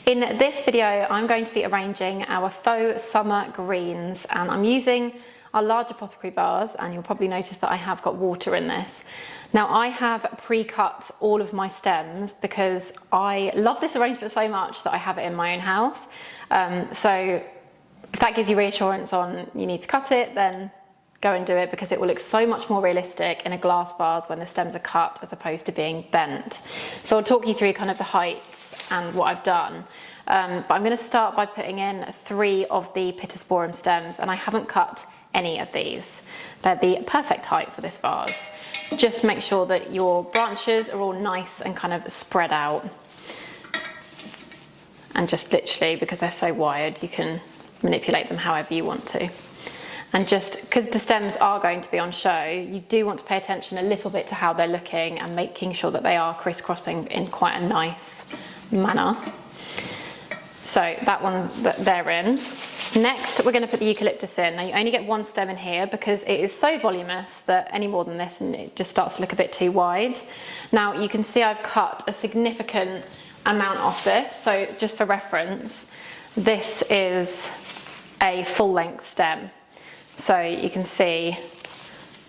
In this video, I'm going to be arranging our faux summer greens, and I'm using our large apothecary vase, and you'll probably notice that I have got water in this. Now, I have pre-cut all of my stems because I love this arrangement so much that I have it in my own house. So if that gives you reassurance on you need to cut it, then go and do it, because it will look so much more realistic in a glass vase when the stems are cut as opposed to being bent. So I'll talk you through kind of the heights and what I've done. But I'm going to start by putting in 3 of the Pittosporum stems, and I haven't cut any of these. They're the perfect height for this vase. Just make sure that your branches are all nice and kind of spread out. And just literally, because they're so wired, you can manipulate them however you want to. And just because the stems are going to be on show, you do want to pay attention a little bit to how they're looking and making sure that they are crisscrossing in quite a nice manner. So they're in. Next, we're going to put the eucalyptus in. Now, you only get 1 stem in here because it is so voluminous that any more than this and it just starts to look a bit too wide. Now, you can see I've cut a significant amount off this. So just for reference, this is a full-length stem. So you can see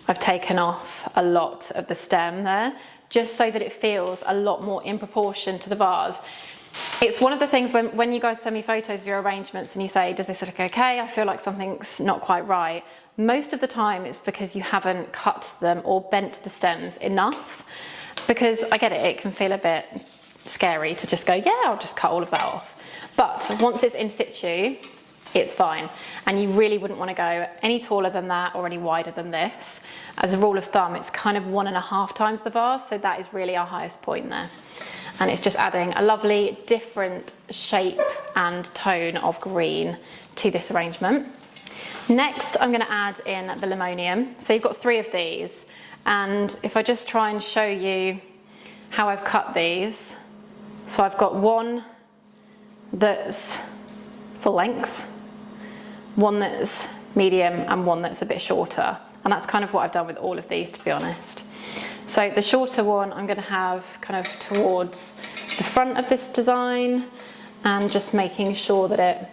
I've taken off a lot of the stem there, just so that it feels a lot more in proportion to the vase. It's one of the things when you guys send me photos of your arrangements and you say, does this look okay? I feel like something's not quite right. Most of the time it's because you haven't cut them or bent the stems enough. Because I get it can feel a bit scary to just go, yeah, I'll just cut all of that off. But once it's in situ, it's fine. And you really wouldn't want to go any taller than that or any wider than this. As a rule of thumb, it's kind of 1.5 times the vase, so that is really our highest point there. And it's just adding a lovely different shape and tone of green to this arrangement. Next, I'm going to add in the Limonium. So you've got 3 of these. And if I just try and show you how I've cut these. So I've got one that's full length, one that's medium, and one that's a bit shorter. And that's kind of what I've done with all of these, to be honest. So the shorter one I'm going to have kind of towards the front of this design, and just making sure that it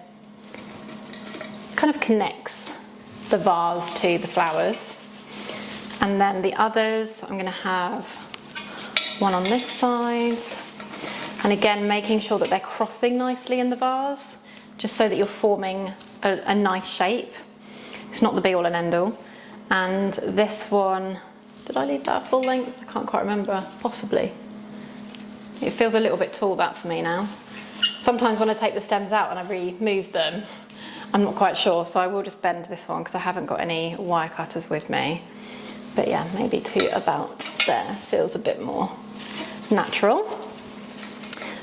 kind of connects the vase to the flowers. And then the others, I'm going to have one on this side, and again making sure that they're crossing nicely in the vase, just so that you're forming a nice shape. It's not the be all and end all. And this one, did I leave that full length? I can't quite remember, possibly. It feels a little bit tall, that, for me now. Sometimes when I take the stems out and I remove them, I'm not quite sure, so I will just bend this one because I haven't got any wire cutters with me. But yeah, maybe to about there, feels a bit more natural.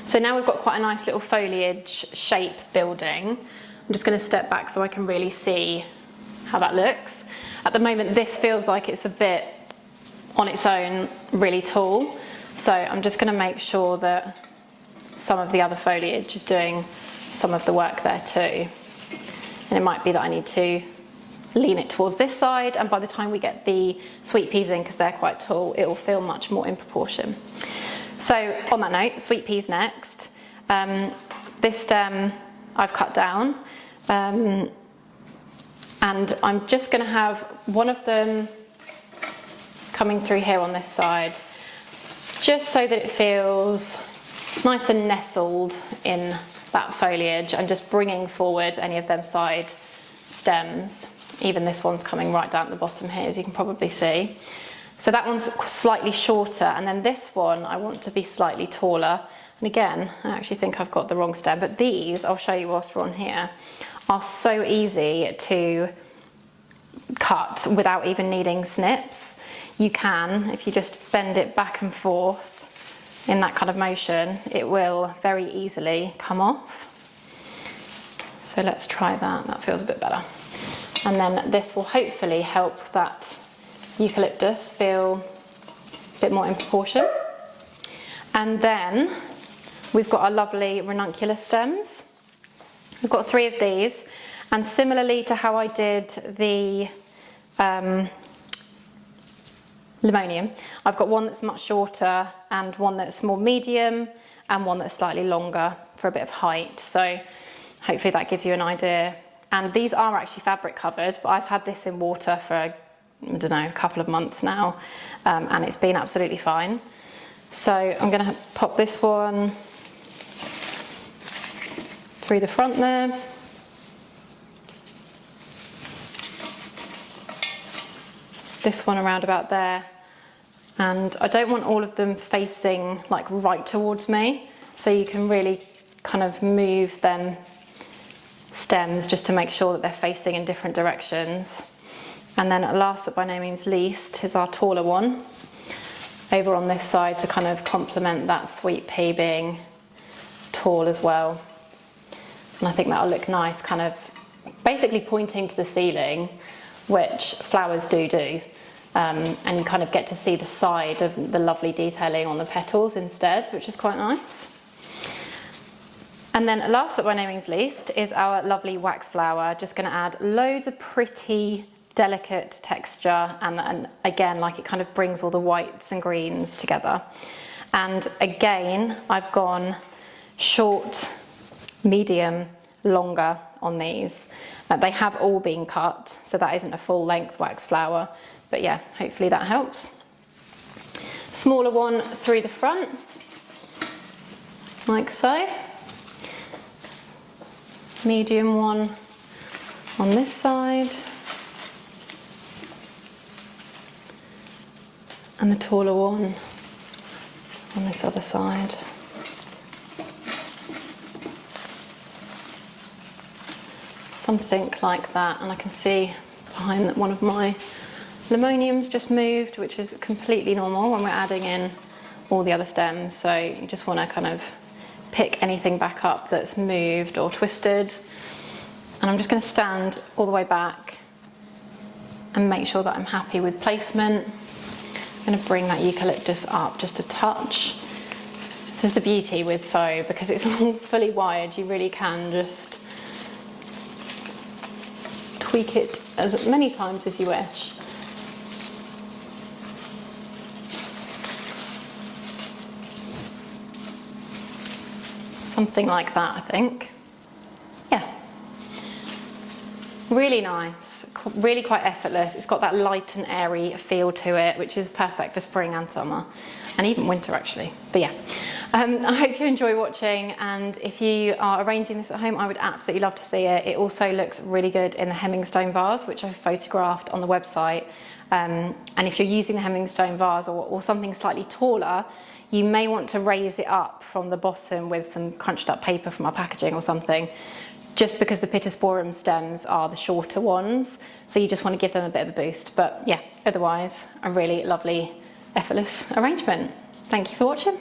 So now we've got quite a nice little foliage shape building. I'm just going to step back so I can really see how that looks. At the moment, this feels like it's a bit on its own really tall. So I'm just going to make sure that some of the other foliage is doing some of the work there too. And it might be that I need to lean it towards this side, and by the time we get the sweet peas in, because they're quite tall, it will feel much more in proportion. So on that note, sweet peas next. This stem I've cut down, and I'm just going to have one of them coming through here on this side, just so that it feels nice and nestled in that foliage, and just bringing forward any of them side stems. Even this one's coming right down at the bottom here, as you can probably see. So that one's slightly shorter, and then this one I want to be slightly taller. And again, I actually think I've got the wrong stem, but these, I'll show you whilst we're on here, are so easy to cut without even needing snips. You can, if you just bend it back and forth in that kind of motion, it will very easily come off. So let's try that, that feels a bit better. And then this will hopefully help that eucalyptus feel a bit more in proportion. And then we've got our lovely ranunculus stems. We've got 3 of these, and similarly to how I did the Limonium, I've got one that's much shorter and one that's more medium, and one that's slightly longer for a bit of height. So hopefully that gives you an idea. And these are actually fabric covered, but I've had this in water for, I don't know, a couple of months now, and it's been absolutely fine. So I'm going to pop this one through the front there. This one around about there. And I don't want all of them facing like right towards me, so you can really kind of move them stems just to make sure that they're facing in different directions. And then last but by no means least is our taller one over on this side to kind of complement that sweet pea being tall as well. And I think that'll look nice, kind of basically pointing to the ceiling, which flowers do. And you kind of get to see the side of the lovely detailing on the petals instead, which is quite nice. And then last but by no means least is our lovely wax flower. Just going to add loads of pretty delicate texture, and again, like it kind of brings all the whites and greens together. And again, I've gone short, medium, longer on these. They have all been cut, so that isn't a full length wax flower, but yeah, hopefully that helps. Smaller one through the front, like so. Medium one on this side, and the taller one on this other side. Something like that, and I can see behind that one of my limoniums just moved, which is completely normal when we're adding in all the other stems. So you just want to kind of pick anything back up that's moved or twisted. And I'm just going to stand all the way back and make sure that I'm happy with placement. I'm going to bring that eucalyptus up just a touch. This is the beauty with faux, because it's all fully wired, you really can just tweak it as many times as you wish. Something like that, I think. Yeah. Really nice, really quite effortless. It's got that light and airy feel to it, which is perfect for spring and summer, and even winter actually. But yeah, I hope you enjoy watching, and if you are arranging this at home, I would absolutely love to see it. It also looks really good in the Hemmingstone vase, which I've photographed on the website. And if you're using the Hemmingstone vase or something slightly taller, you may want to raise it up from the bottom with some crunched up paper from our packaging or something, just because the Pittosporum stems are the shorter ones, so you just want to give them a bit of a boost. But yeah, otherwise a really lovely, effortless arrangement. Thank you for watching.